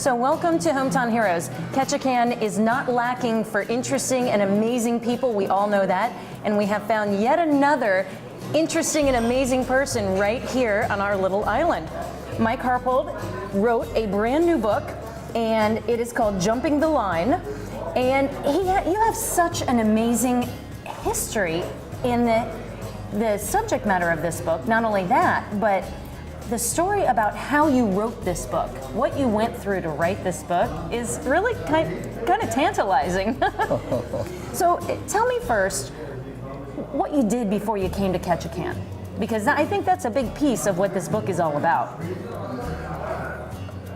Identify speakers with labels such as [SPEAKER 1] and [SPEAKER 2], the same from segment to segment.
[SPEAKER 1] So welcome to Hometown Heroes. Ketchikan is not lacking for interesting and amazing people. We all know that. And we have found yet another interesting and amazing person right here on our little island. Mike Harpold wrote a brand new book, and it is called Jumping the Line. And you have such an amazing history in the subject matter of this book. Not only that, but the story about how you wrote this book, what you went through to write this book, is really kind of tantalizing. So tell me first what you did before you came to Ketchikan, because I think that's a big piece of what this book is all about.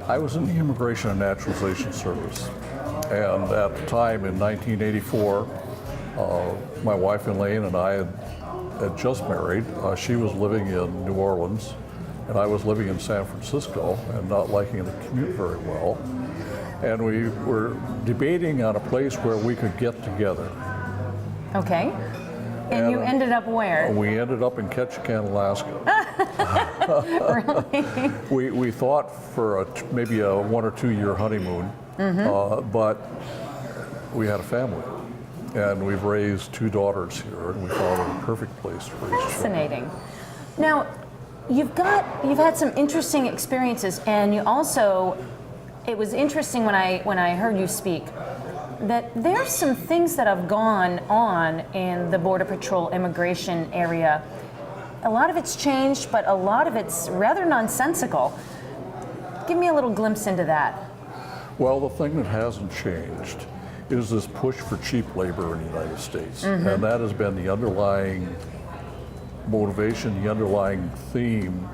[SPEAKER 2] I was in the Immigration and Naturalization Service, and at the time in 1984, my wife Elaine and I had just married. She was living in New Orleans, and I was living in San Francisco and not liking the commute very well. And we were debating on a place where we could get together.
[SPEAKER 1] Okay. And you ended up where?
[SPEAKER 2] We ended up in Ketchikan, Alaska.
[SPEAKER 1] Really?
[SPEAKER 2] We thought for maybe a 1 or 2 year honeymoon, but we had a family. And we've raised 2 daughters here, and we found it a perfect place to raise children.
[SPEAKER 1] Fascinating. Now, you've had some interesting experiences, and you also, it was interesting when I heard you speak, that there's some things that have gone on in the Border Patrol immigration area. A lot of it's changed, but a lot of it's rather nonsensical. Give me a little glimpse into that.
[SPEAKER 2] Well, the thing that hasn't changed is this push for cheap labor in the United States. And that has been the underlying motivation, the underlying theme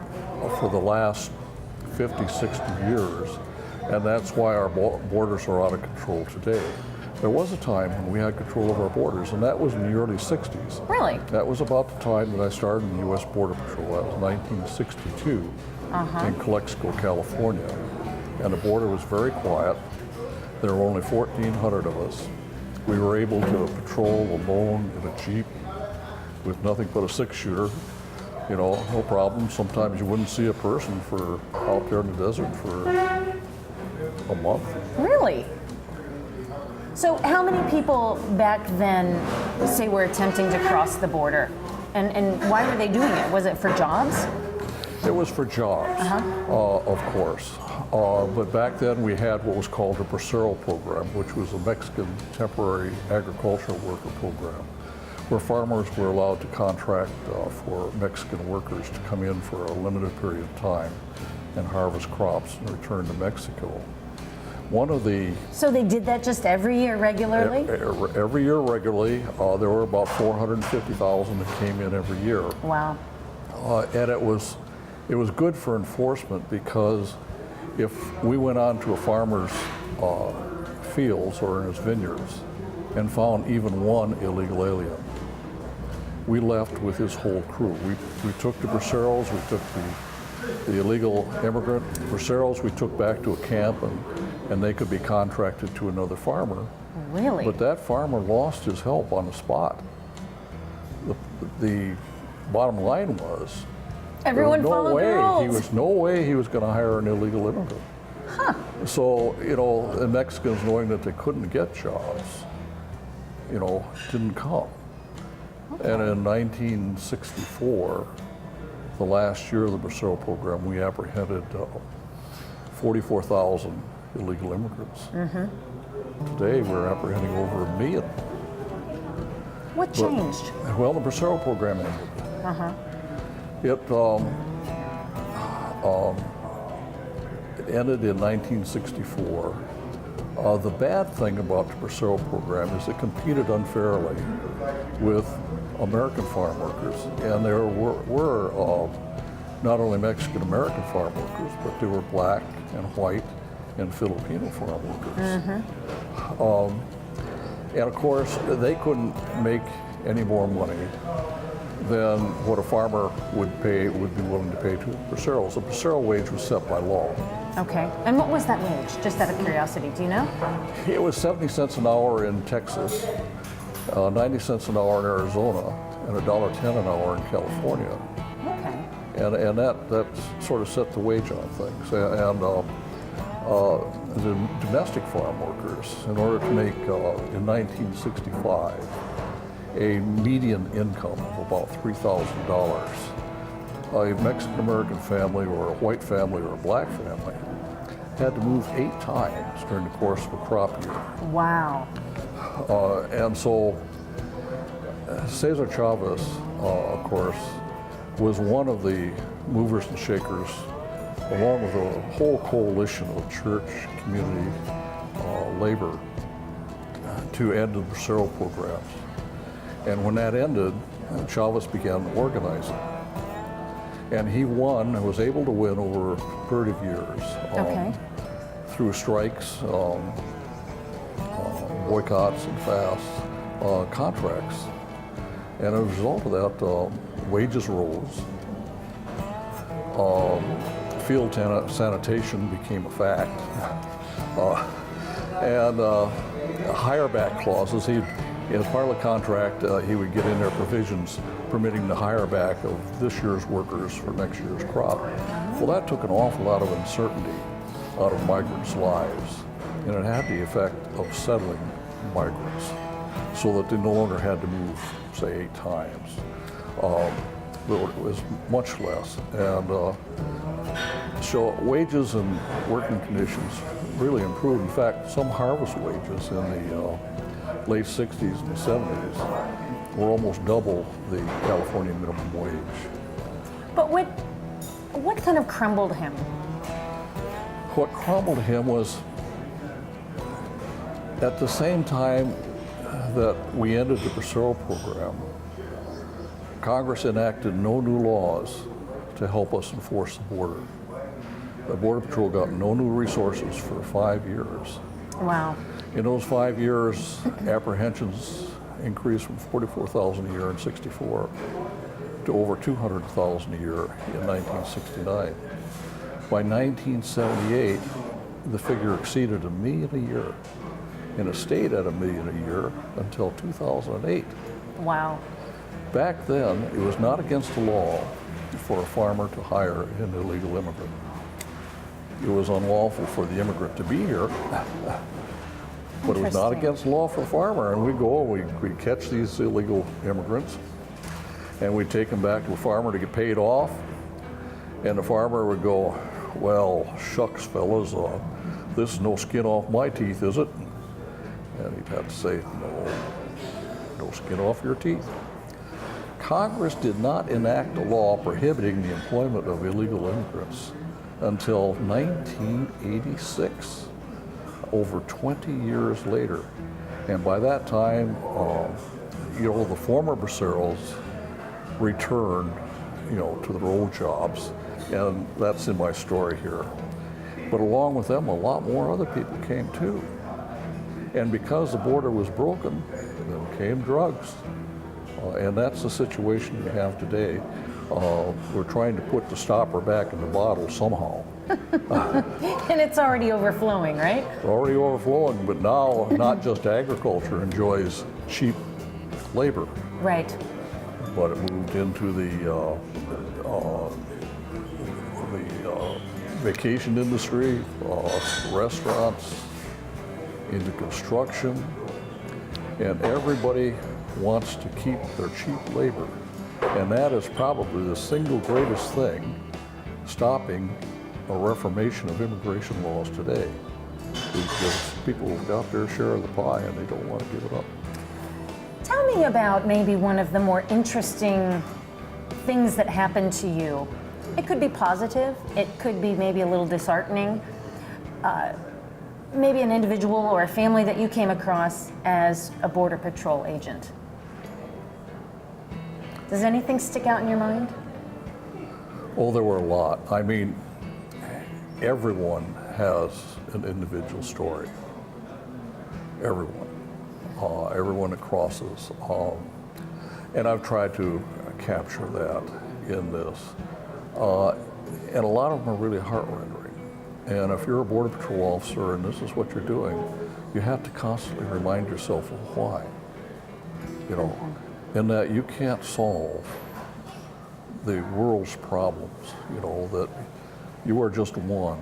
[SPEAKER 2] for the last 50, 60 years. And that's why our borders are out of control today. There was a time when we had control of our borders, and that was in the early 60s.
[SPEAKER 1] Really?
[SPEAKER 2] That was about the time that I started in the U.S. Border Patrol. That was 1962 in Calexico, California. And the border was very quiet. There were only 1,400 of us. We were able to patrol alone in a Jeep with nothing but a 6-shooter. You know, no problem. Sometimes you wouldn't see a person for out there in the desert for a month.
[SPEAKER 1] Really? So how many people back then, say, were attempting to cross the border? And why were they doing it? Was it for jobs?
[SPEAKER 2] It was for jobs, of course. But back then we had what was called the Bracero Program, which was a Mexican temporary agricultural worker program, where farmers were allowed to contract for Mexican workers to come in for a limited period of time and harvest crops and return to Mexico.
[SPEAKER 1] So they did that just every year regularly?
[SPEAKER 2] Every year regularly. There were about 450,000 that came in every year.
[SPEAKER 1] Wow.
[SPEAKER 2] And it was good for enforcement, because if we went on to a farmer's fields or in his vineyards and found even one illegal alien, we left with his whole crew. We took the Braceros, we took the illegal immigrant Braceros, we took back to a camp, and they could be contracted to another farmer.
[SPEAKER 1] Really?
[SPEAKER 2] But that farmer lost his help on the spot. The bottom line was,
[SPEAKER 1] everyone followed the rules.
[SPEAKER 2] No way he was going to hire an illegal immigrant. So, you know, the Mexicans, knowing that they couldn't get jobs, you know, didn't come. And in 1964, the last year of the Bracero Program, we apprehended 44,000 illegal immigrants. Today, we're apprehending over 1 million.
[SPEAKER 1] What changed?
[SPEAKER 2] Well, the Bracero Program ended. It ended in 1964. The bad thing about the Bracero Program is it competed unfairly with American farm workers, and there were not only Mexican-American farm workers, but there were black and white and Filipino farm workers. And of course, they couldn't make any more money than what a farmer would be willing to pay to Braceros. The Bracero wage was set by law.
[SPEAKER 1] Okay. And what was that wage, just out of curiosity, do you know?
[SPEAKER 2] It was 70 cents an hour in Texas, 90 cents an hour in Arizona, and $1.10 an hour in California.
[SPEAKER 1] Okay.
[SPEAKER 2] And that sort of set the wage on things. And the domestic farm workers in order to make, in 1965, a median income of about $3,000. A Mexican-American family or a white family or a black family had to move 8 times during the course of a crop year.
[SPEAKER 1] Wow.
[SPEAKER 2] And so Cesar Chavez, of course, was one of the movers and shakers, along with a whole coalition of church, community, labor, to end the Bracero programs. And when that ended, Chavez began organizing. And he won, and was able to win over a period of years through strikes, boycotts and fasts, contracts. And as a result of that, wages rose. Field sanitation became a fact. And hire back clauses, as part of the contract, he would get in there provisions permitting the hire back of this year's workers for next year's crop. Well, that took an awful lot of uncertainty out of migrants' lives, and it had the effect of settling migrants so that they no longer had to move, say, 8 times. But it was much less. And so wages and working conditions really improved. In fact, some harvest wages in the late 60s and 70s were almost double the California minimum wage.
[SPEAKER 1] But what kind of crumbled him?
[SPEAKER 2] What crumbled him was, at the same time that we ended the Bracero program, Congress enacted no new laws to help us enforce the border. The Border Patrol got no new resources for 5 years.
[SPEAKER 1] Wow.
[SPEAKER 2] In those 5 years, apprehensions increased from 44,000 a year in '64 to over 200,000 a year in 1969. By 1978, the figure exceeded 1 million a year, and it stayed at 1 million a year until 2008.
[SPEAKER 1] Wow.
[SPEAKER 2] Back then, it was not against the law for a farmer to hire an illegal immigrant. It was unlawful for the immigrant to be here, but it was not against the law for the farmer. And we'd catch these illegal immigrants, and we'd take them back to a farmer to get paid off, and the farmer would go, "Well, shucks, fellas, this is no skin off my teeth, is it?" And he'd have to say, "No skin off your teeth." Congress did not enact a law prohibiting the employment of illegal immigrants until 1986, over 20 years later. And by that time, the former Braceros returned, to their old jobs, and that's in my story here. But along with them, a lot more other people came too. And because the border was broken, then came drugs. And that's the situation we have today. We're trying to put the stopper back in the bottle somehow.
[SPEAKER 1] And it's already overflowing, right?
[SPEAKER 2] Already overflowing, but now not just agriculture enjoys cheap labor.
[SPEAKER 1] Right.
[SPEAKER 2] But it moved into the vacation industry, restaurants, into construction, and everybody wants to keep their cheap labor. And that is probably the single greatest thing stopping a reformation of immigration laws today, because people have got their share of the pie and they don't want to give it up.
[SPEAKER 1] Tell me about maybe one of the more interesting things that happened to you. It could be positive, it could be maybe a little disheartening. Maybe an individual or a family that you came across as a Border Patrol agent. Does anything stick out in your mind?
[SPEAKER 2] Oh, there were a lot. I mean, everyone has an individual story. Everyone. Everyone that crosses. And I've tried to capture that in this. And a lot of them are really heart-rending. And if you're a Border Patrol officer and this is what you're doing, you have to constantly remind yourself of why. And that you can't solve the world's problems, that you are just one.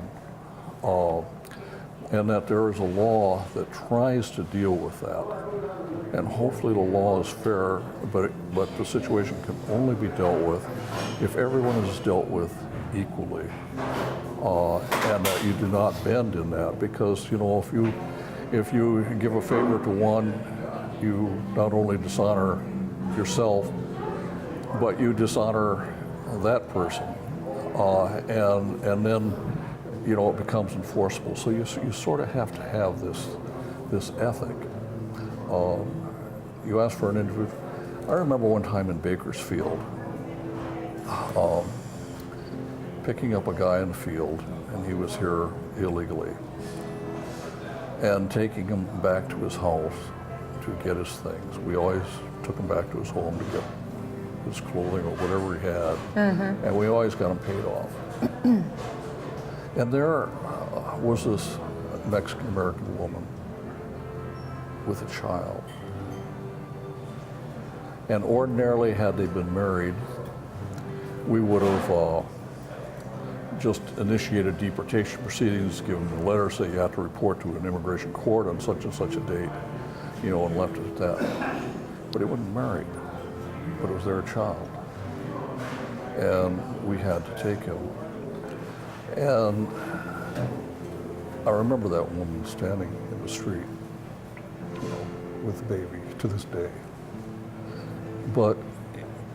[SPEAKER 2] and that there is a law that tries to deal with that. And hopefully the law is fair, but the situation can only be dealt with if everyone is dealt with equally, and that you do not bend in that, because if you give a favor to one, you not only dishonor yourself, but you dishonor that person, and then it becomes enforceable. So you sort of have to have this ethic. You ask for an individual. I remember one time in Bakersfield, picking up a guy in the field, and he was here illegally, and taking him back to his house to get his things. We always took him back to his home to get his clothing or whatever he had, and we always got him paid off. And there was this Mexican-American woman with a child. And ordinarily, had they been married, we would have just initiated deportation proceedings, given them a letter, say you have to report to an immigration court on such and such a date, and left it at that. But it wasn't married, but it was their child. And we had to take him. And I remember that woman standing in the street, with the baby to this day. But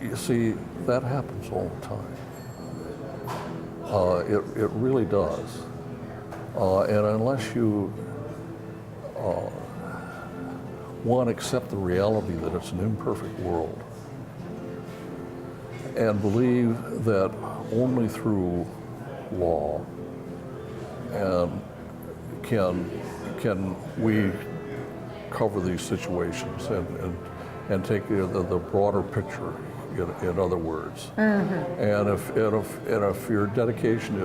[SPEAKER 2] you see, that happens all the time. It really does. And unless you, one, accept the reality that it's an imperfect world, and believe that only through law and can we cover these situations and take the broader picture, in other words. And if your dedication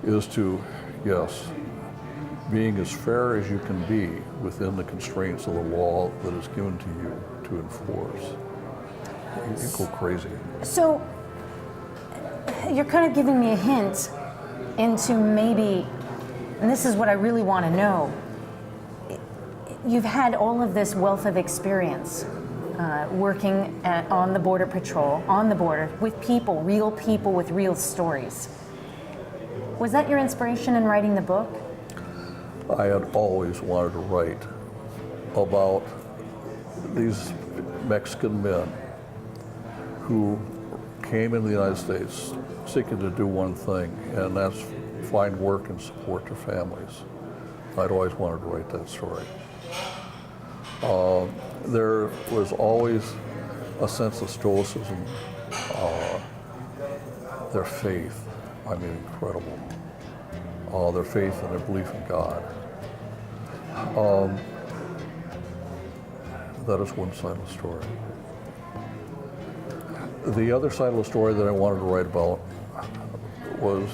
[SPEAKER 2] is to, yes, being as fair as you can be within the constraints of the law that is given to you to enforce, you go crazy.
[SPEAKER 1] So you're kind of giving me a hint into maybe, and this is what I really want to know. You've had all of this wealth of experience working on the Border Patrol, on the border, with people with real stories. Was that your inspiration in writing the book?
[SPEAKER 2] I had always wanted to write about these Mexican men who came into the United States seeking to do one thing, and that's find work and support their families. I'd always wanted to write that story. There was always a sense of stoicism, their faith, incredible. Their faith and their belief in God. That is one side of the story. The other side of the story that I wanted to write about was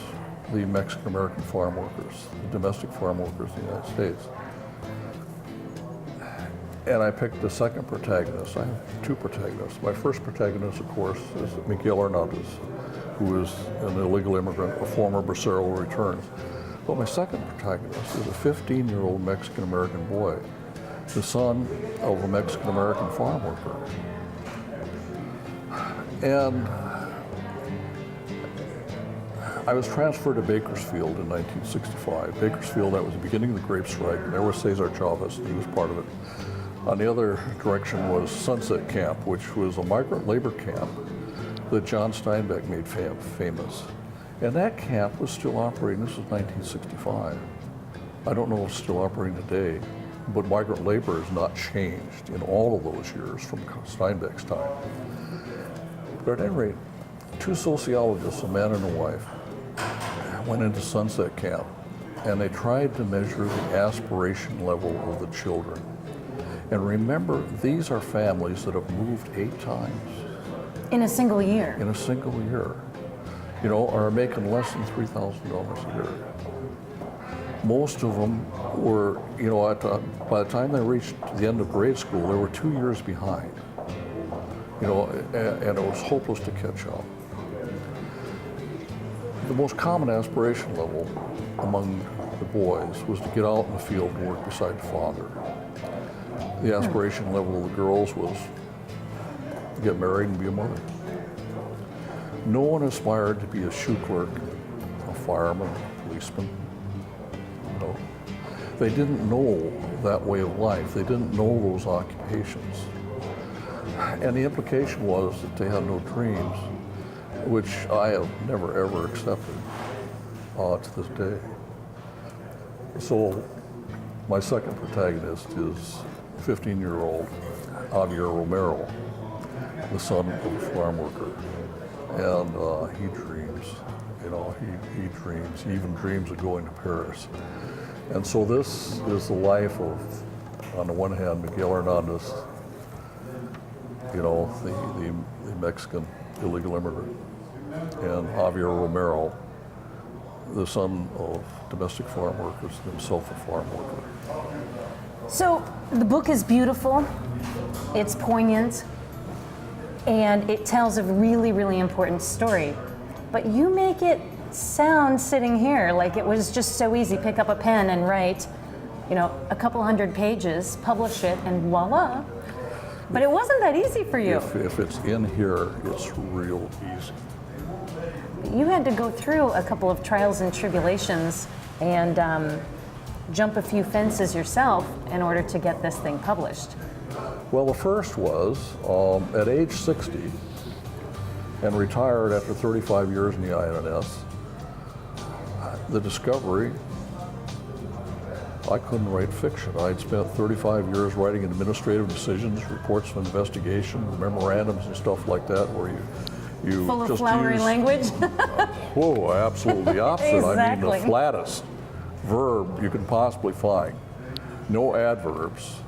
[SPEAKER 2] the Mexican-American farm workers, the domestic farm workers in the United States. And I picked the second protagonist. I have two protagonists. My first protagonist, of course, is Miguel Lopez, who is an illegal immigrant, a former Bracero who returns. But my second protagonist is a 15-year-old Mexican-American boy, the son of a Mexican-American farm worker. And I was transferred to Bakersfield in 1965. Bakersfield, that was the beginning of the grape strike, and there was Cesar Chavez, and he was part of it. On the other direction was Sunset Camp, which was a migrant labor camp that John Steinbeck made famous. And that camp was still operating. This was 1965. I don't know if it's still operating today, but migrant labor has not changed in all of those years from Steinbeck's time. But at any rate, two sociologists, a man and a wife, went into Sunset Camp, and they tried to measure the aspiration level of the children. And remember, these are families that have moved 8 times.
[SPEAKER 1] In a single year?
[SPEAKER 2] In a single year. Are making less than $3,000 a year. Most of them were, by the time they reached the end of grade school, they were 2 years behind. And it was hopeless to catch up. The most common aspiration level among the boys was to get out in the field and work beside the father. The aspiration level of the girls was to get married and be a mother. No one aspired to be a shoe clerk, a fireman, a policeman. No. They didn't know that way of life. They didn't know those occupations. And the implication was that they had no dreams, which I have never ever accepted to this day. So my second protagonist is 15-year-old Javier Romero, the son of a farm worker. And he dreams, he dreams. He even dreams of going to Paris. And so this is the life of, on the one hand, Miguel Hernandez, the Mexican illegal immigrant, and Javier Romero, the son of domestic farm workers, himself a farm worker.
[SPEAKER 1] So the book is beautiful, it's poignant, and it tells a really, really important story. But you make it sound sitting here like it was just so easy. Pick up a pen and write, a couple hundred pages, publish it, and voila. But it wasn't that easy for you.
[SPEAKER 2] If it's in here, it's real easy.
[SPEAKER 1] You had to go through a couple of trials and tribulations and jump a few fences yourself in order to get this thing published.
[SPEAKER 2] Well, the first was at age 60 and retired after 35 years in the INS, the discovery, I couldn't write fiction. I'd spent 35 years writing administrative decisions, reports of investigation, memorandums and stuff like that, where you
[SPEAKER 1] Full of
[SPEAKER 2] just
[SPEAKER 1] flowery language?
[SPEAKER 2] Whoa, absolutely the opposite.
[SPEAKER 1] Exactly.
[SPEAKER 2] I mean, the flattest verb you can possibly find. No adverbs.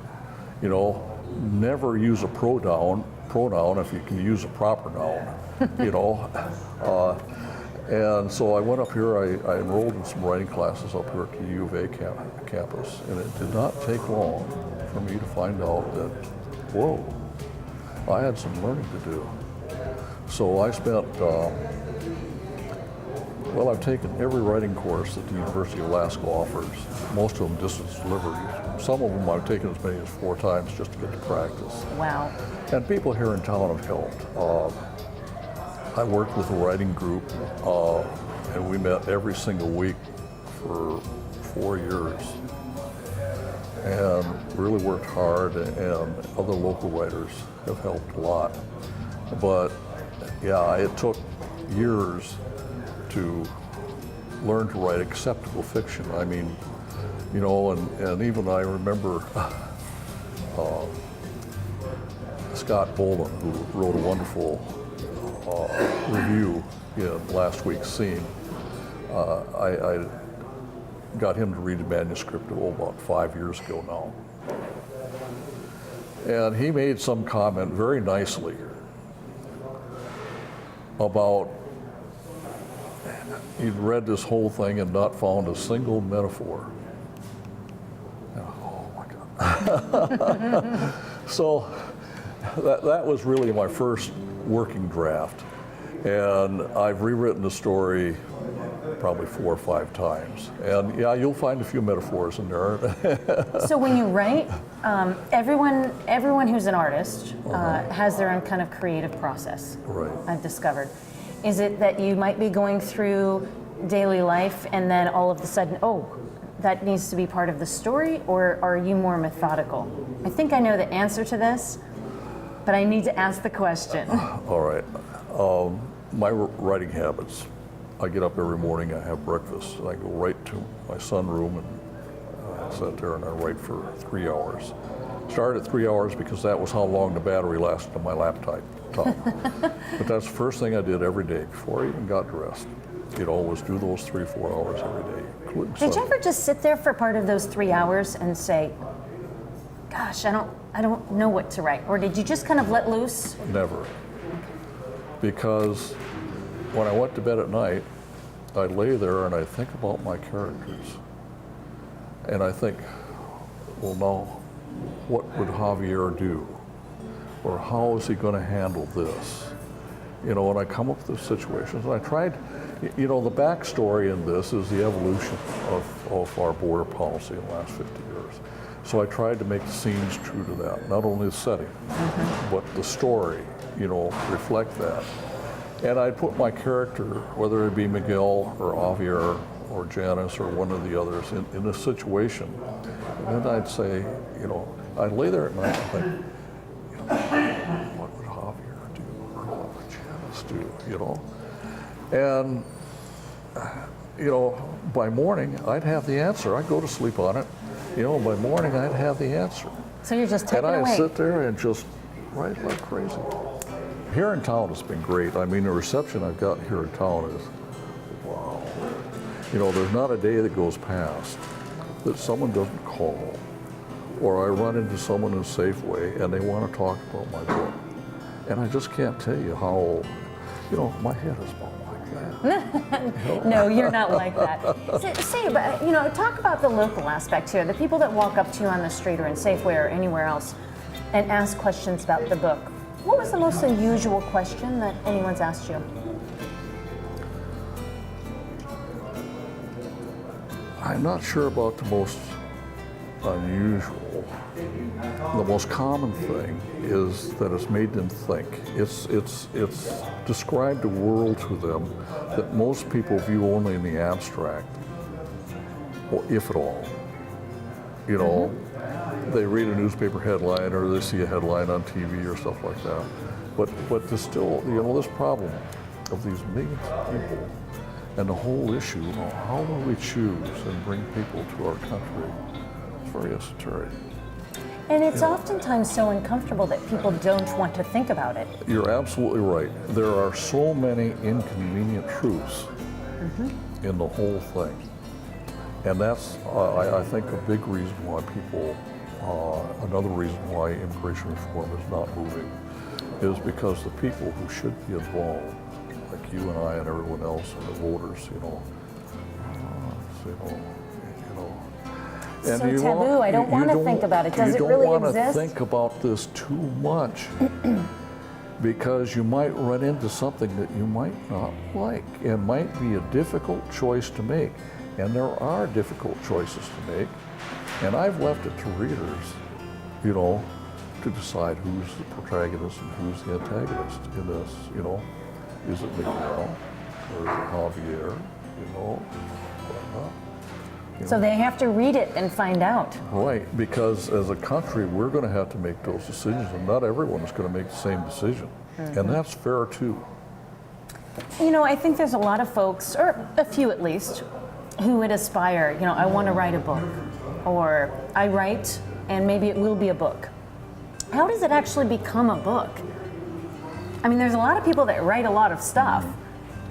[SPEAKER 2] Never use a pronoun if you can use a proper noun. And so I went up here, I enrolled in some writing classes up here at the U of A campus, and it did not take long for me to find out that, whoa, I had some learning to do. So I spent, I've taken every writing course that the University of Alaska offers, most of them distance delivery. Some of them I've taken as many as 4 times just to get to practice.
[SPEAKER 1] Wow.
[SPEAKER 2] And people here in town have helped. I worked with a writing group, and we met every single week for 4 years, and really worked hard, and other local writers have helped a lot. But yeah, it took years to learn to write acceptable fiction. I mean, and even I remember Scott Bolden, who wrote a wonderful review in last week's Scene. I got him to read a manuscript about 5 years ago now. And he made some comment very nicely about he'd read this whole thing and not found a single metaphor. Oh my God. So that was really my first working draft. And I've rewritten the story probably 4 or 5 times. And yeah, you'll find a few metaphors in there.
[SPEAKER 1] So when you write, everyone who's an artist has their own kind of creative process.
[SPEAKER 2] Right.
[SPEAKER 1] I've discovered. Is it that you might be going through daily life and then all of a sudden, oh, that needs to be part of the story, or are you more methodical? I think I know the answer to this, but I need to ask the question.
[SPEAKER 2] All right. My writing habits. I get up every morning, I have breakfast, and I go right to my sunroom and I sit there and I write for 3 hours. Started at 3 hours because that was how long the battery lasted on my laptop. But that's the first thing I did every day before I even got dressed. You'd always do those 3 or 4 hours every day, including
[SPEAKER 1] Did you ever just sit there for part of those 3 hours and say, gosh, I don't know what to write? Or did you just kind of let loose?
[SPEAKER 2] Never. Because when I went to bed at night, I'd lay there and I'd think about my characters. And I think, well, now, what would Javier do? Or how is he going to handle this? you know, and I come up with the situations. And I tried, you know, the backstory in this is the evolution of our border policy in the last 50 years. So I tried to make the scenes true to that, not only the setting, but the story, you know, reflect that. And I'd put my character, whether it be Miguel or Javier or Janice or one of the others, in a situation. And then I'd say, you know, I'd lay there at night and think, you know, what would Javier do or what would Janice do, you know? And, you know, by morning, I'd have the answer. I'd go to sleep on it. You know, by morning, I'd have the answer.
[SPEAKER 1] So you're just taking
[SPEAKER 2] away.
[SPEAKER 1] And
[SPEAKER 2] I'd sit there and just write like crazy. Here in town, it's been great. I mean, the reception I've got here in town is, wow. You know, there's not a day that goes past that someone doesn't call, or I run into someone in Safeway and they want to talk about my book. And I just can't tell you how, you know, my head is about like that.
[SPEAKER 1] No, you're not like that. Say, but you know, talk about the local aspect here. The people that walk up to you on the street or in Safeway or anywhere else and ask questions about the book. What was the most unusual question that anyone's asked you?
[SPEAKER 2] I'm not sure about the most unusual. The most common thing is that it's made them think. It's described a world to them that most people view only in the abstract, or if at all. You know, they read a newspaper headline or they see a headline on TV or stuff like that. But there's still, you know, this problem of these millions of people and the whole issue of how do we choose and bring people to our country. It's very esoteric.
[SPEAKER 1] And it's oftentimes so uncomfortable that people don't want to think about it.
[SPEAKER 2] You're absolutely right. There are so many inconvenient truths in the whole thing. And that's, I think, a big reason why people, another reason why immigration reform is not moving, is because the people who should be involved, like you and I and everyone else and the voters, you know. And
[SPEAKER 1] so taboo. I don't want to think about it. Does it really exist?
[SPEAKER 2] You don't want to think about this too much because you might run into something that you might not like. It might be a difficult choice to make. And there are difficult choices to make. And I've left it to readers, you know, to decide who's the protagonist and who's the antagonist in this, you know. Is it Miguel or Javier, you know, whatnot.
[SPEAKER 1] So they have to read it and find out.
[SPEAKER 2] Right, because as a country, we're going to have to make those decisions, and not everyone is going to make the same decision. And that's fair, too.
[SPEAKER 1] You know, I think there's a lot of folks, or a few at least, who would aspire, you know, I want to write a book, or I write, and maybe it will be a book. How does it actually become a book? I mean, there's a lot of people that write a lot of stuff,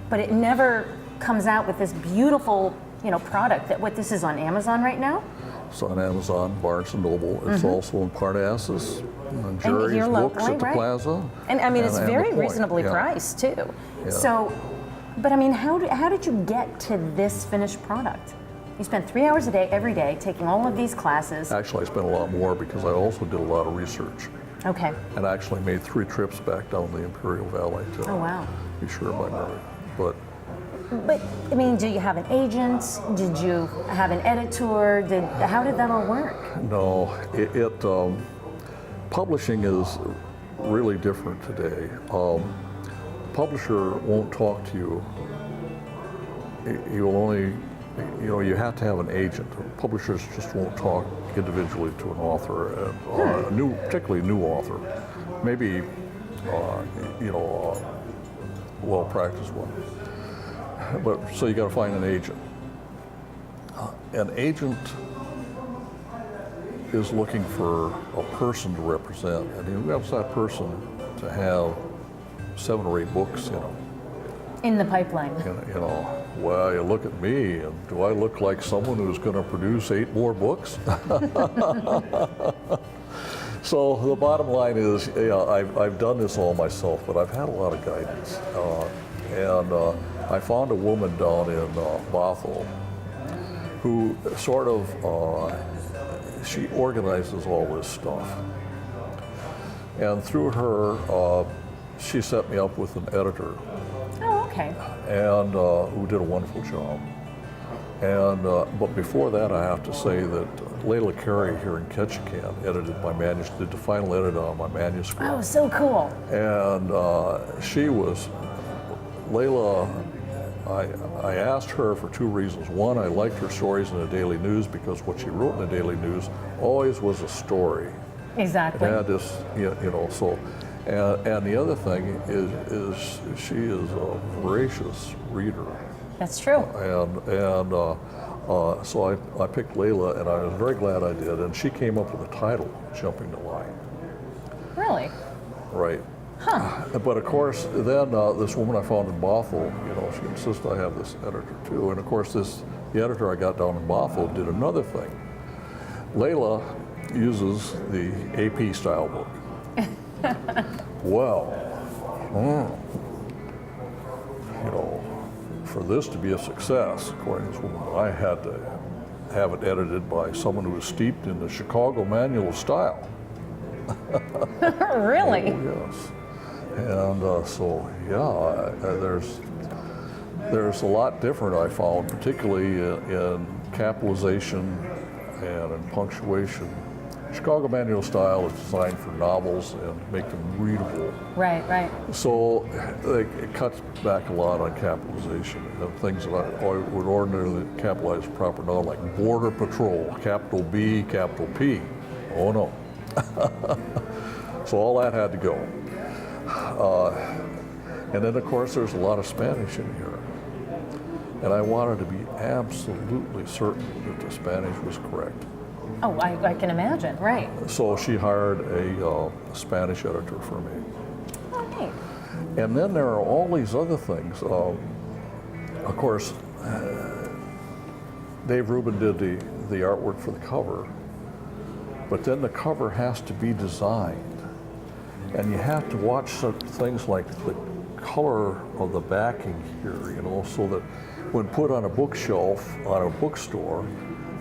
[SPEAKER 1] but it never comes out with this beautiful, you know, product. That what this is on Amazon right now?
[SPEAKER 2] It's on Amazon, Barnes & Noble. It's also in Parnassus, and Jerry's
[SPEAKER 1] here
[SPEAKER 2] Books
[SPEAKER 1] locally,
[SPEAKER 2] at the
[SPEAKER 1] right?
[SPEAKER 2] Plaza.
[SPEAKER 1] And I mean, it's
[SPEAKER 2] and
[SPEAKER 1] very
[SPEAKER 2] the Point.
[SPEAKER 1] reasonably priced too.
[SPEAKER 2] Yeah.
[SPEAKER 1] So, but I mean, how did you get to this finished product? You spent 3 hours a day, every day, taking all of these classes.
[SPEAKER 2] Actually, I spent a lot more because I also did a lot of research.
[SPEAKER 1] Okay.
[SPEAKER 2] And I actually made 3 trips back down the Imperial Valley to
[SPEAKER 1] Oh, wow.
[SPEAKER 2] be sure of my memory. But
[SPEAKER 1] I mean, do you have an agent? Did you have an editor? How did that all work?
[SPEAKER 2] no, publishing is really different today. Publisher won't talk to you. You'll only, you know, you have to have an agent. Publishers just won't talk individually to an author, particularly a new author. Maybe, you know, a well-practiced one. But so you got to find an agent. An agent is looking for a person to represent, and he wants that person to have 7 or 8 books, you know.
[SPEAKER 1] In the pipeline.
[SPEAKER 2] You know, well, you look at me, and do I look like someone who's going to produce 8 more books? So the bottom line is, you know, I've done this all myself, but I've had a lot of guidance. I found a woman down in Bothell who sort of, she organizes all this stuff. And through her, she set me up with an editor,
[SPEAKER 1] Oh, okay.
[SPEAKER 2] and who did a wonderful job. And but before that, I have to say that Layla Carey here in Ketchikan edited my manuscript, did the final edit on my manuscript.
[SPEAKER 1] Oh, so cool.
[SPEAKER 2] And she was, Layla, I asked her for two reasons. One, I liked her stories in the Daily News because what she wrote in the Daily News always was a story.
[SPEAKER 1] Exactly.
[SPEAKER 2] It had this, you know, so, and the other thing is she is a voracious reader.
[SPEAKER 1] That's true.
[SPEAKER 2] And so I picked Layla, and I was very glad I did. And she came up with a title, Jumping the Line.
[SPEAKER 1] Really?
[SPEAKER 2] Right.
[SPEAKER 1] Huh.
[SPEAKER 2] But of course, then this woman I found in Bothell, you know, she insisted I have this editor too. And of course, the editor I got down in Bothell did another thing. Layla uses the AP style book. Well, you know, for this to be a success, according to this woman, I had to have it edited by someone who was steeped in the Chicago manual of style.
[SPEAKER 1] Really?
[SPEAKER 2] Oh, yes. And so, yeah, there's a lot different I found, particularly in capitalization and in punctuation. Chicago manual style is designed for novels and make them readable.
[SPEAKER 1] Right, right.
[SPEAKER 2] So it cuts back a lot on capitalization and things that I would ordinarily capitalize a proper noun, like Border Patrol, capital B, capital P. Oh no. So all that had to go. And then of course there's a lot of Spanish in here. And I wanted to be absolutely certain that the Spanish was correct.
[SPEAKER 1] Oh, I can imagine, right.
[SPEAKER 2] So she hired a Spanish editor for me.
[SPEAKER 1] Oh, neat.
[SPEAKER 2] And then there are all these other things. Of course, Dave Rubin did the artwork for the cover, but then the cover has to be designed. And you have to watch such things like the color of the backing here, you know, so that when put on a bookshelf on a bookstore,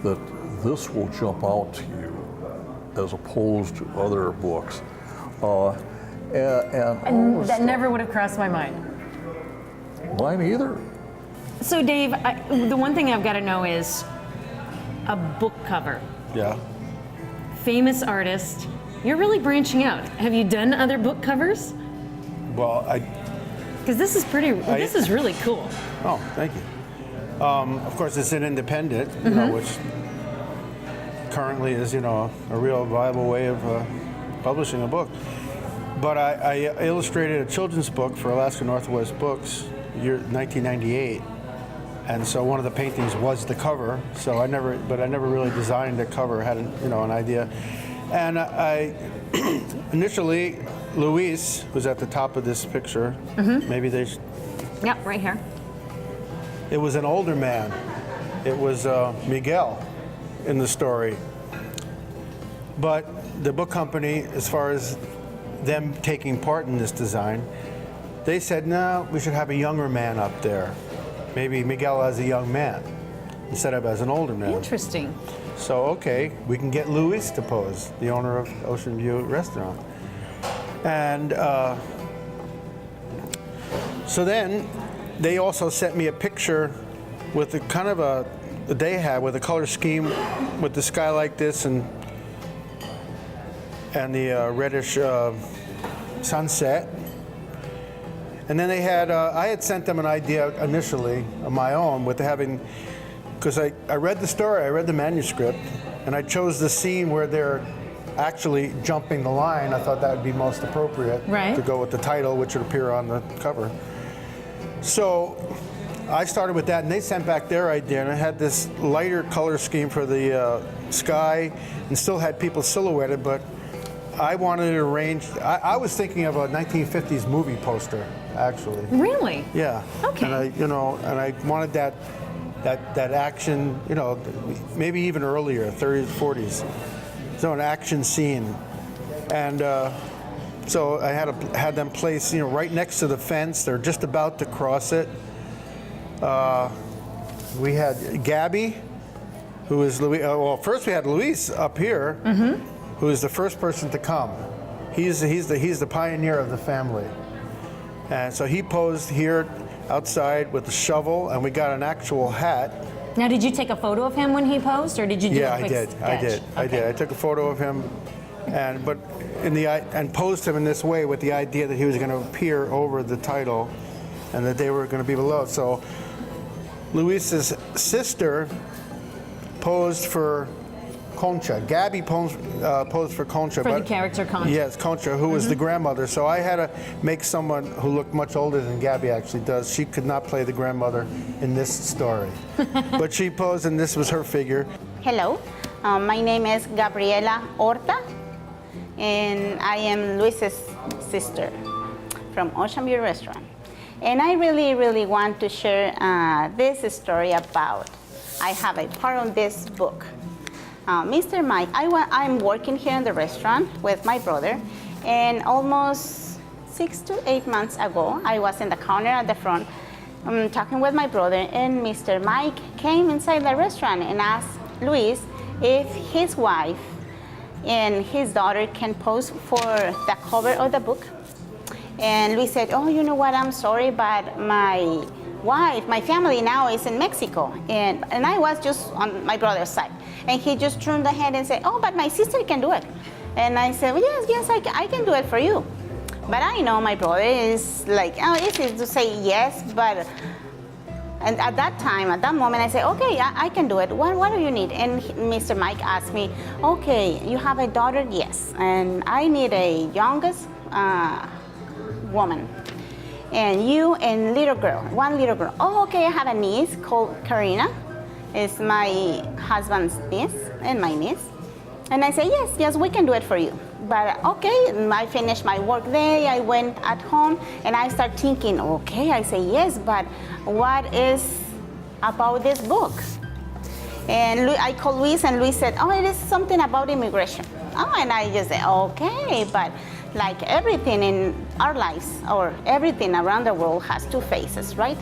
[SPEAKER 2] that this will jump out to you as opposed to other books.
[SPEAKER 1] And that never would have crossed my mind.
[SPEAKER 2] Mine either.
[SPEAKER 1] So Dave, the one thing I've got to know is a book cover.
[SPEAKER 3] Yeah.
[SPEAKER 1] Famous artist. You're really branching out. Have you done other book covers?
[SPEAKER 3] Well,
[SPEAKER 1] Because this is this is really cool.
[SPEAKER 3] Oh, thank you. Of course, it's an independent, you know, which currently is, you know, a real viable way of publishing a book. But I illustrated a children's book for Alaska Northwest Books, year 1998, and so one of the paintings was the cover. So I never really designed a cover. Had an idea, and I initially Luis was at the top of this picture. Maybe they.
[SPEAKER 1] Yeah, right here.
[SPEAKER 3] It was an older man. It was Miguel in the story. But the book company, as far as them taking part in this design, they said, no, we should have a younger man up there. Maybe Miguel as a young man instead of as an older man.
[SPEAKER 1] Interesting.
[SPEAKER 3] So, okay, we can get Luis to pose, the owner of Ocean View Restaurant. And so then they also sent me a picture with the kind of that they had with a color scheme with the sky like this and the reddish sunset. And then they had, I had sent them an idea initially of my own with having, because I read the story, I read the manuscript, and I chose the scene where they're actually jumping the line. I thought that would be most appropriate to go with the title, which would appear on the cover. So I started with that, and they sent back their idea, and I had this lighter color scheme for the sky, and still had people silhouetted, but I wanted it arranged. I was thinking of a 1950s movie poster, actually.
[SPEAKER 1] Really?
[SPEAKER 3] Yeah.
[SPEAKER 1] Okay.
[SPEAKER 3] And I wanted that action, you know, maybe even earlier, 30s, 40s. So an action scene, and so I had them placed, you know, right next to the fence. They're just about to cross it. We had Gabby, who is Luis. Well, first we had Luis up here, who is the first person to come. He's the pioneer of the family. And so he posed here outside with the shovel, and we got an actual hat.
[SPEAKER 1] Now, did you take a photo of him when he posed, or did you do
[SPEAKER 3] Yeah,
[SPEAKER 1] a quick sketch?
[SPEAKER 3] I did. I took a photo of him, and posed him in this way with the idea that he was going to appear over the title, and that they were going to be below. So Luis's sister posed for Concha. Gabby posed for Concha.
[SPEAKER 1] For the character Concha.
[SPEAKER 3] Yes, Concha, who was the grandmother. So I had to make someone who looked much older than Gabby actually does. She could not play the grandmother in this story. But she posed, and this was her figure.
[SPEAKER 4] Hello, my name is Gabriela Orta, and I am Luis's sister from Ocean View Restaurant. And I really, really want to share this story about, I have a part of this book. Mr. Mike, I'm working here in the restaurant with my brother, and almost 6 to 8 months ago, I was in the counter at the front talking with my brother, and Mr. Mike came inside the restaurant and asked Luis if his wife and his daughter can pose for the cover of the book. And Luis said, oh, you know what, I'm sorry, but my wife, my family now is in Mexico, and I was just on my brother's side. And he just turned the head and said, oh, but my sister can do it. And I said, well, yes, I can do it for you. But I know my brother is like, oh, it's easy to say yes, but and at that time, at that moment, I said, okay, I can do it. What do you need? And Mr. Mike asked me, okay, you have a daughter? Yes. And I need a youngest woman. And you and little girl, one little girl. Oh, okay, I have a niece called Karina. It's my husband's niece and my niece. And I say, yes, we can do it for you. But okay, I finished my work day, I went at home, and I start thinking, okay, I say yes, but what is about this book? And I called Luis, and Luis said, oh, it is something about immigration. Oh, and I just said, okay, but like everything in our lives, or everything around the world has two faces, right?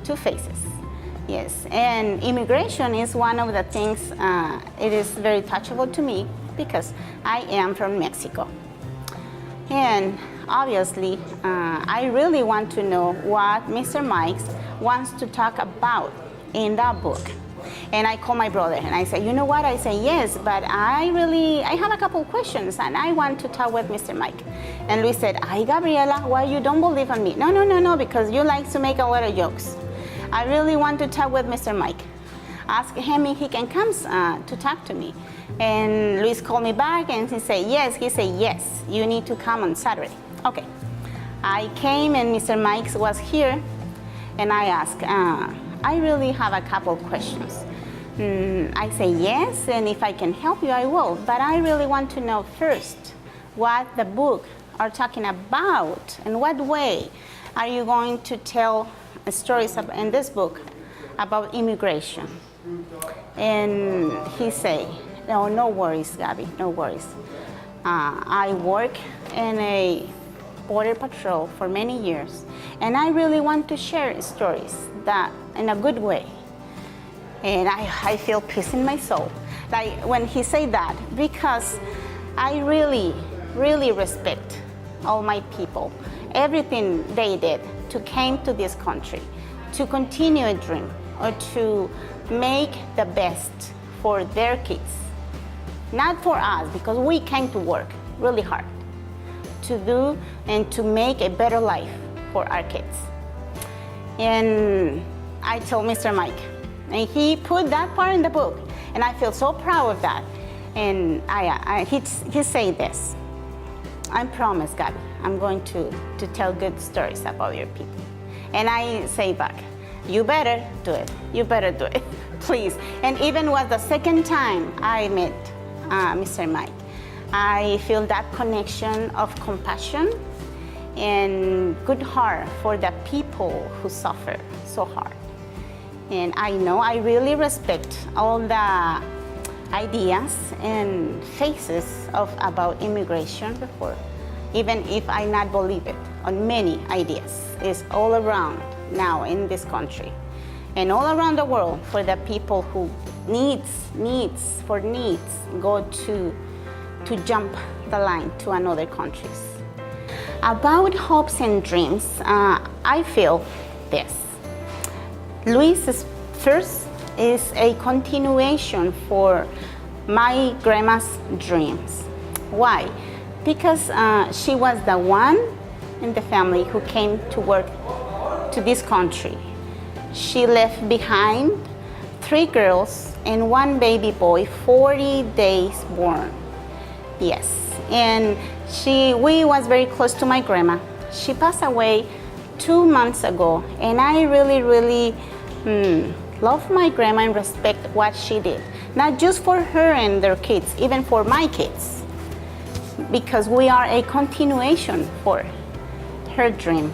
[SPEAKER 4] Two faces. Yes, and immigration is one of the things, it is very touchable to me because I am from Mexico. And obviously, I really want to know what Mr. Mike wants to talk about in that book. And I call my brother and I say, you know what? I say, yes, but I have a couple questions and I want to talk with Mr. Mike. And Luis said, ay, Gabriela, why you don't believe in me? No, because you like to make a lot of jokes. I really want to talk with Mr. Mike. Ask him if he can come to talk to me. And Luis called me back and he said, yes, you need to come on Saturday. Okay. I came and Mr. Mike was here and I asked, I really have a couple questions. I say yes, and if I can help you, I will. But I really want to know first what the book are talking about and what way are you going to tell stories in this book about immigration. And he say, no worries, Gabby, no worries. I work in a border patrol for many years, and I really want to share stories that in a good way. And I feel peace in my soul, like when he said that, because I really, really respect all my people, everything they did to came to this country, to continue a dream, or to make the best for their kids. Not for us, because we came to work really hard to do and to make a better life for our kids. And I told Mr. Mike, and he put that part in the book, and I feel so proud of that. And he said this, I promise, Gabby, I'm going to tell good stories about your people. And I say back, you better do it. You better do it, please. And even was the second time I met Mr. Mike, I feel that connection of compassion and good heart for the people who suffer so hard. And I know I really respect all the ideas and faces about immigration before, even if I not believe it, on many ideas. It's all around now in this country and all around the world for the people who needs go to jump the line to another countries. About hopes and dreams, I feel this. Luis's first is a continuation for my grandma's dreams. Why? Because she was the one in the family who came to work to this country. She left behind 3 girls and 1 baby boy, 40 days born. Yes, and we was very close to my grandma. She passed away 2 months ago, and I really love my grandma and respect what she did. Not just for her and their kids, even for my kids, because we are a continuation for her dream.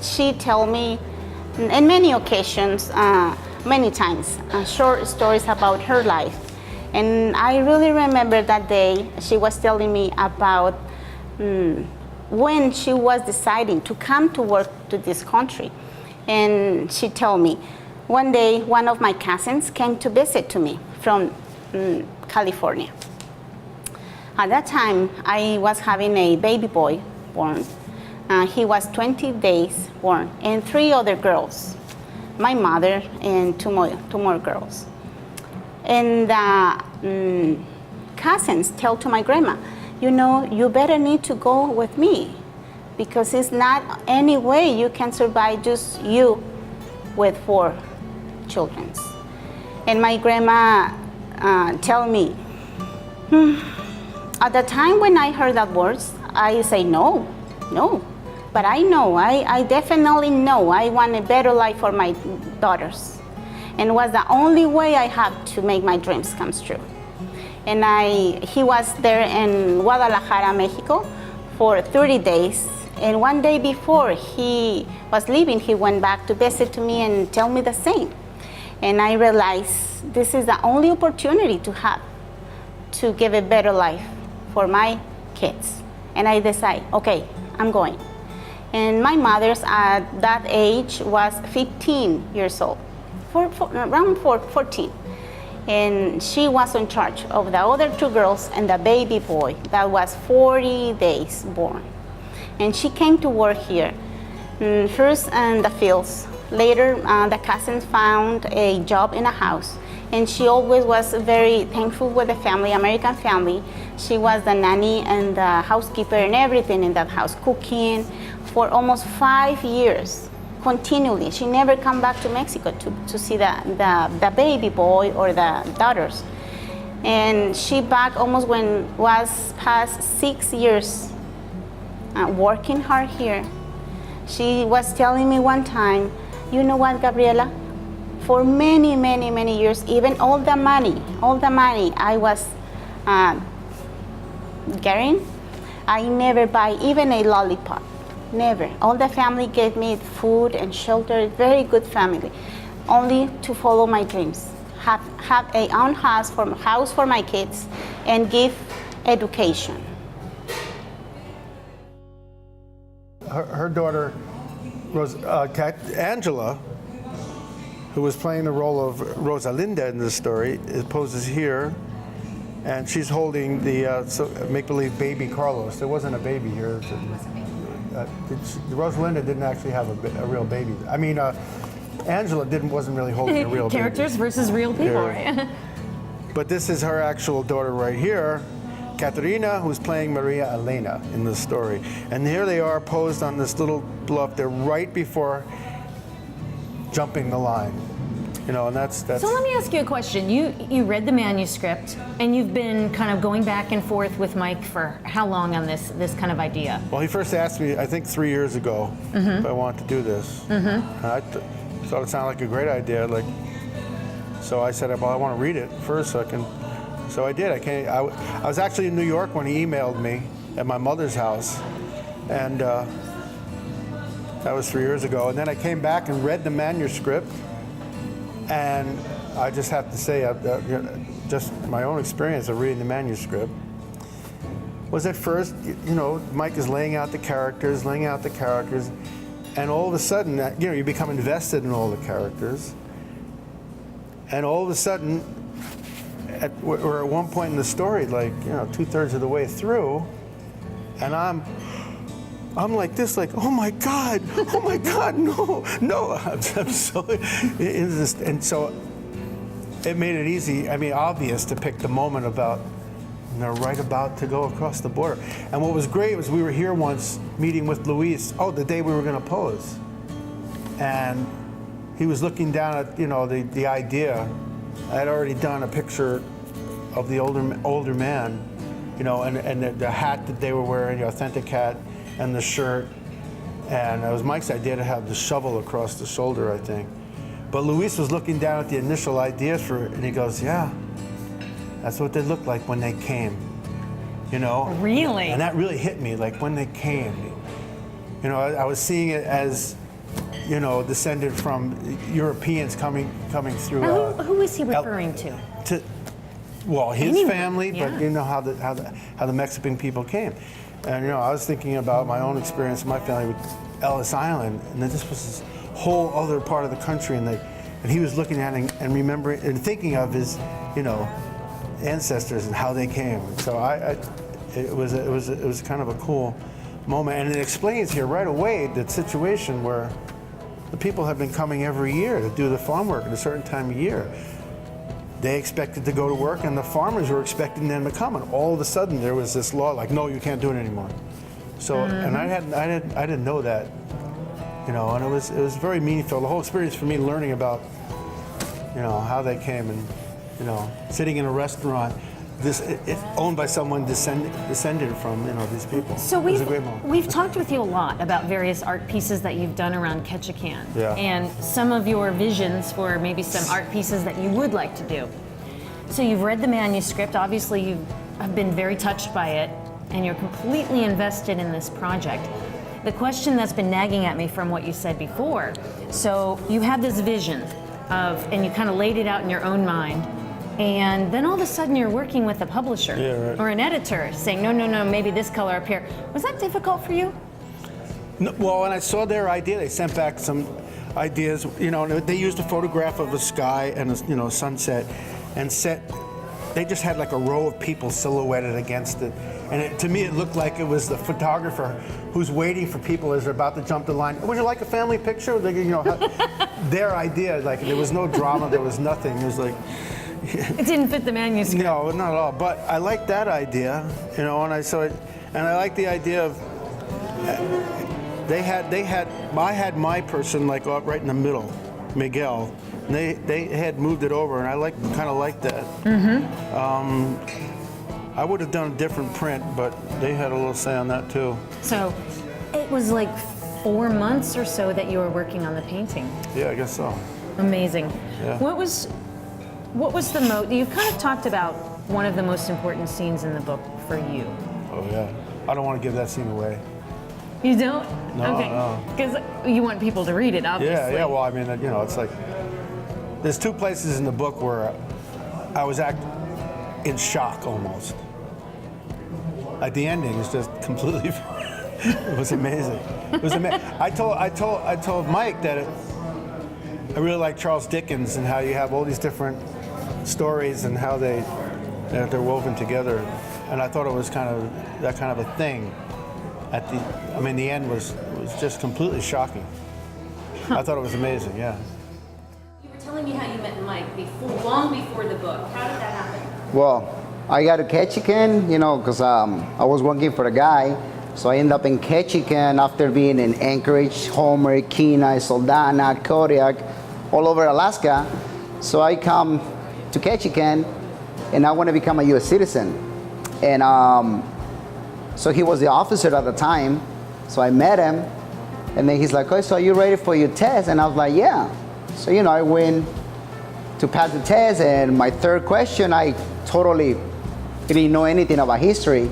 [SPEAKER 4] She told me in many occasions, many times, short stories about her life. And I really remember that day she was telling me about when she was deciding to come to work to this country. And she told me, one day one of my cousins came to visit to me from California. At that time, I was having a baby boy born. He was 20 days born, and 3 other girls, my mother and two more girls. And the cousins tell to my grandma, you know, you better need to go with me, because it's not any way you can survive just you with 4 children. And my grandma tell me, at the time when I heard that words, I say no. But I know, I definitely know I want a better life for my daughters. And it was the only way I have to make my dreams come true. And he was there in Guadalajara, Mexico for 30 days. And one day before he was leaving, he went back to visit to me and tell me the same. And I realized this is the only opportunity to have to give a better life for my kids. And I decide, okay, I'm going. And my mother's at that age was 15 years old, around 14. And she was in charge of the other 2 girls and the baby boy that was 40 days born. And she came to work here, first in the fields. Later, the cousins found a job in a house. And she always was very thankful with the family, American family. She was the nanny and the housekeeper and everything in that house, cooking for almost 5 years, continually. She never come back to Mexico to see the baby boy or the daughters. And she back almost when was past 6 years working hard here. She was telling me one time, you know what, Gabriela? For many years, even all the money I was getting, I never buy even a lollipop, never. All the family gave me food and shelter, very good family, only to follow my dreams, have a own house for my kids, and give education.
[SPEAKER 3] Her daughter, Angela, who was playing the role of Rosalinda in this story, poses here, and she's holding the make-believe baby Carlos. There wasn't a baby here. Rosalinda didn't actually have a real baby. I mean, Angela wasn't really holding a real baby.
[SPEAKER 1] Characters versus real people, right?
[SPEAKER 3] But this is her actual daughter right here, Caterina, who's playing Maria Elena in this story. And here they are posed on this little bluff. They're right before jumping the line, you know, and that's.
[SPEAKER 1] So let me ask you a question. You read the manuscript, and you've been kind of going back and forth with Mike for how long on this kind of idea?
[SPEAKER 3] Well, he first asked me, I think 3 years ago, if I wanted to do this. And I thought it sounded like a great idea. So I said, well, I want to read it first, so I did. I was actually in New York when he emailed me at my mother's house, and. That was 3 years ago. And then I came back and read the manuscript. And I just have to say, just my own experience of reading the manuscript was at first, you know, Mike is laying out the characters, and all of a sudden, you know, you become invested in all the characters. And all of a sudden, we're at one point in the story, like, you know, 2/3 of the way through, And I'm like this, like, oh my God, no. I'm so, and so it made it easy, obvious to pick the moment about, they're right about to go across the border. And what was great was we were here once meeting with Luis, the day we were gonna pose. And he was looking down at, the idea. I had already done a picture of the older man, and the hat that they were wearing, the authentic hat, and the shirt. And it was Mike's idea to have the shovel across the shoulder, I think. But Luis was looking down at the initial ideas for it, and he goes, yeah, that's what they looked like when they came,
[SPEAKER 1] Really?
[SPEAKER 3] And that really hit me, like when they came. I was seeing it as, descended from Europeans coming through.
[SPEAKER 1] Now, who is he referring to?
[SPEAKER 3] Well, his
[SPEAKER 1] Anyone,
[SPEAKER 3] family,
[SPEAKER 1] yeah.
[SPEAKER 3] but how the Mexican people came. And I was thinking about my own experience in my family with Ellis Island, and this was this whole other part of the country, and he was looking at it and remembering and thinking of his, ancestors and how they came. So it was kind of a cool moment, and it explains here right away the situation where the people have been coming every year to do the farm work at a certain time of year. They expected to go to work, and the farmers were expecting them to come, and all of a sudden there was this law like, no, you can't do it anymore. So, and I didn't know that, and it was very meaningful. The whole experience for me, learning about, how they came, and sitting in a restaurant, it's owned by someone descended from these people.
[SPEAKER 1] So
[SPEAKER 3] it was a great moment.
[SPEAKER 1] we've talked with you a lot about various art pieces that you've done around Ketchikan,
[SPEAKER 3] Yeah.
[SPEAKER 1] and some of your visions for maybe some art pieces that you would like to do. So you've read the manuscript. Obviously, you have been very touched by it, and you're completely invested in this project. The question that's been nagging at me from what you said before, so you had this vision and you kind of laid it out in your own mind. And then all of a sudden you're working with a publisher or an editor saying, no, maybe this color up here. Was that difficult for you?
[SPEAKER 3] No, well, when I saw their idea, they sent back some ideas. They used a photograph of a sky and a sunset, and they just had like a row of people silhouetted against it. And to me, it looked like it was the photographer who's waiting for people as they're about to jump the line. Would you like a family picture? Their idea, like there was no drama, there was nothing. It was like.
[SPEAKER 1] It didn't fit the manuscript.
[SPEAKER 3] No, not at all. But I liked that idea, and I saw it, and I liked the idea of I had my person like right in the middle, Miguel. And they had moved it over, and I kind of liked that. I would have done a different print, but they had a little say on that too.
[SPEAKER 1] So it was like 4 months or so that you were working on the painting.
[SPEAKER 3] Yeah, I guess so.
[SPEAKER 1] Amazing.
[SPEAKER 3] Yeah.
[SPEAKER 1] What was you've kind of talked about one of the most important scenes in the book for you.
[SPEAKER 3] Oh yeah. I don't want to give that scene away.
[SPEAKER 1] You don't?
[SPEAKER 3] No,
[SPEAKER 1] okay.
[SPEAKER 3] no.
[SPEAKER 1] Because you want people to read it, obviously.
[SPEAKER 3] Yeah, well, it's like, there's two places in the book where I was in shock almost. Like the ending is just completely, it was amazing. It was amazing. I told Mike that I really like Charles Dickens and how you have all these different stories and how they're woven together. And I thought it was kind of that kind of a thing. The end was just completely shocking. I thought it was amazing, yeah.
[SPEAKER 1] You were telling me how you met Mike long before the book. How did that happen?
[SPEAKER 5] Well, I got to Ketchikan, because I was working for a guy. So I ended up in Ketchikan after being in Anchorage, Homer, Kenai, Soldana, Kodiak, all over Alaska. So I come to Ketchikan, and I want to become a U.S. citizen. And so he was the officer at the time. So I met him, and then he's like, "Oh, so are you ready for your test?" And I was like, "Yeah." So I went to pass the test, and my third question, I totally didn't know anything about history.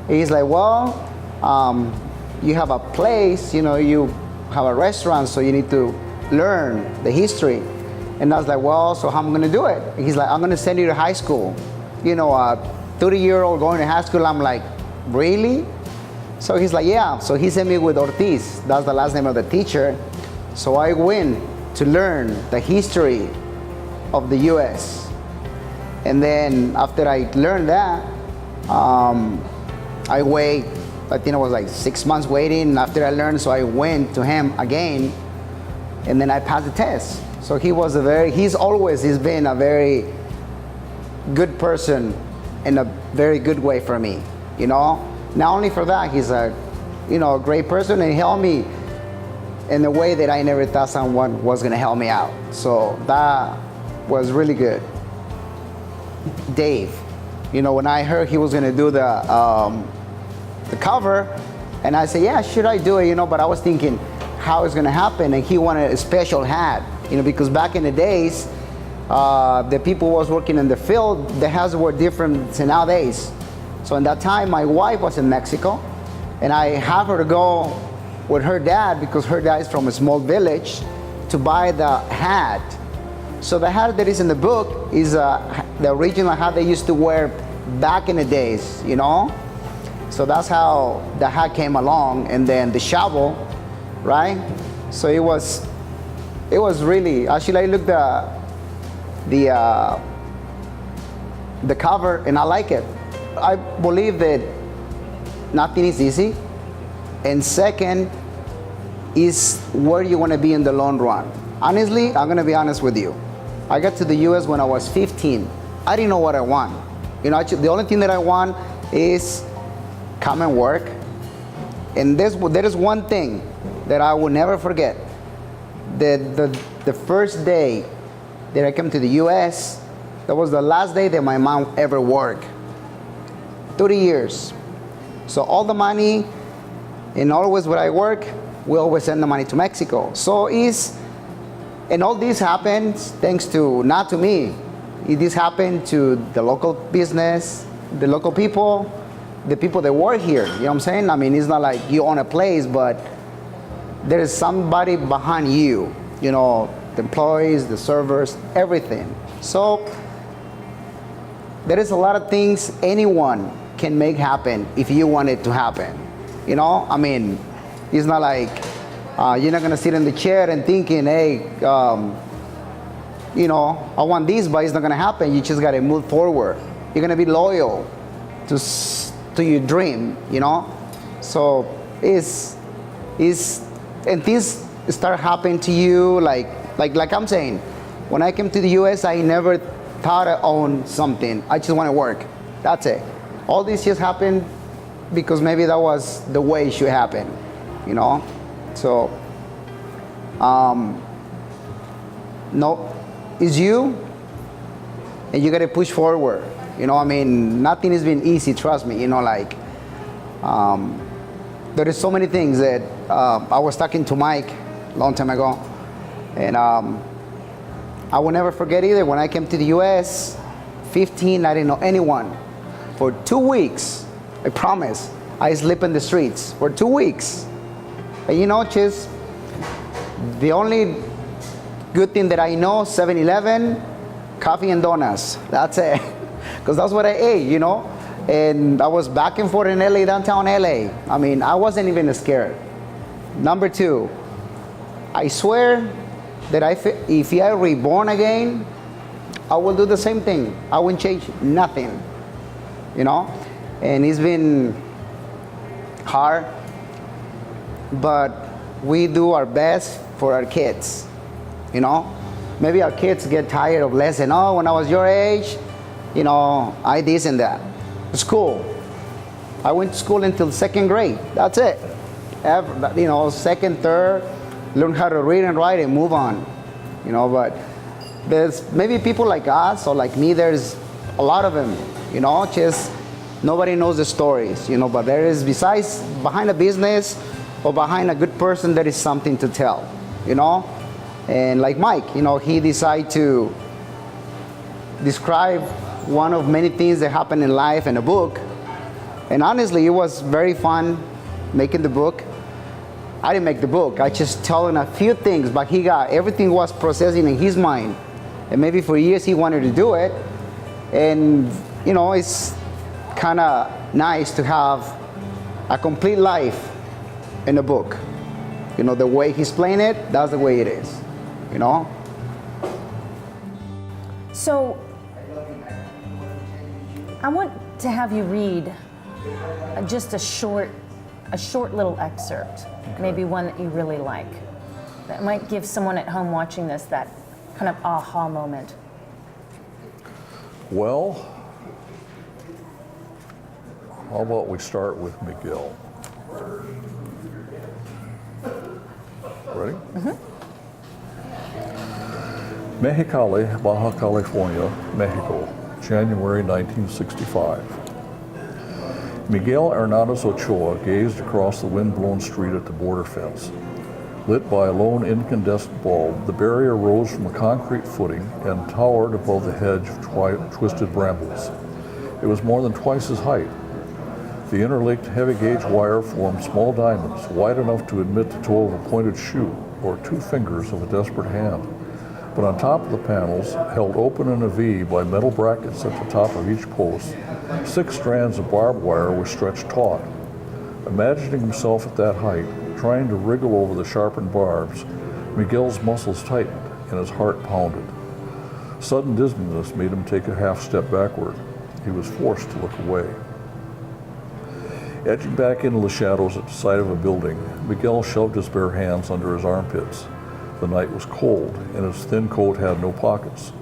[SPEAKER 5] And he's like, "Well, you have a place, you have a restaurant, so you need to learn the history." And I was like, "Well, so how am I going to do it?" And he's like, "I'm going to send you to high school." A 30-year-old going to high school. I'm like, "Really?" So he's like, "Yeah." So he sent me with Ortiz. That's the last name of the teacher. So I went to learn the history of the U.S. And then after I learned that, I wait I think it was like 6 months waiting after I learned, so I went to him again, and then I passed the test. So he's been a very good person in a very good way for me, you know? Not only for that, he's a great person, and he helped me in a way that I never thought someone was gonna help me out. So that was really good. Dave, when I heard he was gonna do the cover, and I said, yeah, should I do it, but I was thinking how it's gonna happen, and he wanted a special hat, because back in the days, the people who was working in the field, the hats were different than nowadays. So in that time, my wife was in Mexico, and I have her to go with her dad, because her dad is from a small village, to buy the hat. So the hat that is in the book is the original hat they used to wear back in the days, So that's how the hat came along, and then the shovel, right? So it was really, actually I looked the cover, and I like it. I believe that nothing is easy, and second is where you want to be in the long run. Honestly, I'm gonna be honest with you. I got to the US when I was 15. I didn't know what I want. The only thing that I want is come and work. And there is one thing that I will never forget. The first day that I came to the US, that was the last day that my mom ever worked. 30 years. So all the money, and always when I work, we always send the money to Mexico. And all this happens thanks to, not to me, this happened to the local business, the local people, the people that work here, you know what I'm saying? I mean, it's not like you own a place, but there is somebody behind you, the employees, the servers, everything. So there is a lot of things anyone can make happen if you want it to happen. I mean, it's not like you're not gonna sit in the chair and thinking, hey, I want this, but it's not gonna happen. You just gotta move forward. You're gonna be loyal to your dream, So and things start happening to you, like I'm saying, when I came to the US, I never thought I owned something. I just want to work. That's it. All this just happened because maybe that was the way it should happen, So, no, it's you, and you got to push forward. I mean, nothing has been easy, trust me. There is so many things that I was talking to Mike a long time ago, and I will never forget either. When I came to the US, 15, I didn't know anyone. For 2 weeks, I promise, I sleep in the streets for 2 weeks. And just the only good thing that I know, 7-Eleven, coffee and donuts. That's it. Because that's what I ate, And I was back and forth in LA, downtown LA. I mean, I wasn't even scared. Number 2, I swear that if I reborn again, I will do the same thing. I won't change nothing, And it's been hard, but we do our best for our kids, Maybe our kids get tired of listening, when I was your age, I this and that. School. I went to school until 2nd grade. That's it. Second, third, learn how to read and write and move on. But there's maybe people like us or like me, there's a lot of them, just nobody knows the stories, but there is, besides behind a business or behind a good person, there is something to tell, And like Mike, he decided to describe one of many things that happen in life in a book. And honestly, it was very fun making the book. I didn't make the book. I just told him a few things, but everything was processing in his mind. And maybe for years he wanted to do it. And, it's kind of nice to have a complete life in a book. The way he's playing it, that's the way it is,
[SPEAKER 1] So, I want to have you read just a short a short little excerpt, maybe one that you really like, that might give someone at home watching this that kind of aha moment.
[SPEAKER 2] Well, how about we start with Miguel? Ready? Mexicali, Baja California, Mexico, January 1965. Miguel Hernandez Ochoa gazed across the wind-blown street at the border fence. Lit by a lone incandescent bulb, the barrier rose from a concrete footing and towered above the hedge of twisted brambles. It was more than twice his height. The interlinked heavy-gauge wire formed small diamonds, wide enough to admit the toe of a pointed shoe or 2 fingers of a desperate hand. But on top of the panels, held open in a V by metal brackets at the top of each post, 6 strands of barbed wire were stretched taut. Imagining himself at that height, trying to wriggle over the sharpened barbs, Miguel's muscles tightened and his heart pounded. Sudden dizziness made him take a half step backward. He was forced to look away. Edging back into the shadows at the side of a building, Miguel shoved his bare hands under his armpits. The night was cold, and his thin coat had no pockets.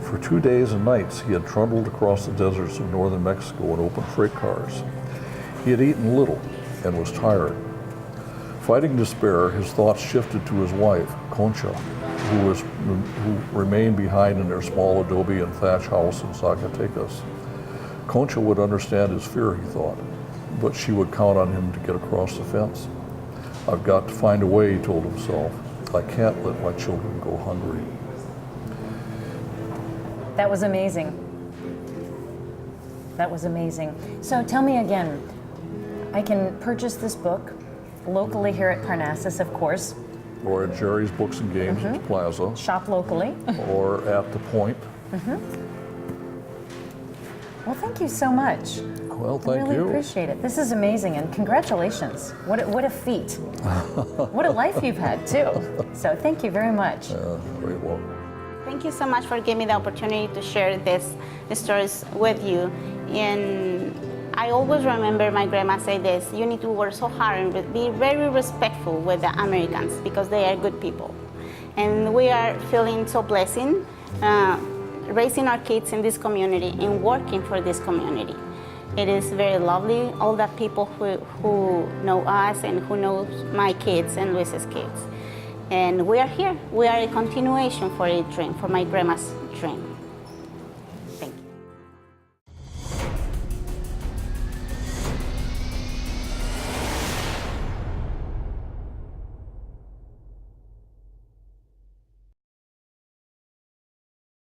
[SPEAKER 2] For 2 days and nights, he had trundled across the deserts of northern Mexico in open freight cars. He had eaten little and was tired. Fighting despair, his thoughts shifted to his wife, Concha, who remained behind in their small adobe and thatch house in Zacatecas. Concha would understand his fear, he thought, but she would count on him to get across the fence. I've got to find a way, he told himself. I can't let my children go hungry.
[SPEAKER 1] That was amazing. That was amazing. So tell me again, I can purchase this book locally here at Parnassus, of course.
[SPEAKER 2] Or at Jerry's Books and Games Plaza.
[SPEAKER 1] Shop locally.
[SPEAKER 2] Or at The Point.
[SPEAKER 1] Well, thank you so much.
[SPEAKER 2] Well, thank
[SPEAKER 1] I really
[SPEAKER 2] you.
[SPEAKER 1] appreciate it. This is amazing, and congratulations. What a feat. What a life you've had, too. So thank you very much.
[SPEAKER 2] Very well.
[SPEAKER 4] Thank you so much for giving me the opportunity to share these stories with you. And I always remember my grandma say this: you need to work so hard and be very respectful with the Americans because they are good people. And we are feeling so blessed raising our kids in this community and working for this community. It is very lovely, all the people who know us and who knows my kids and Luis's kids. And we are here. We are a continuation for a dream, for my grandma's dream.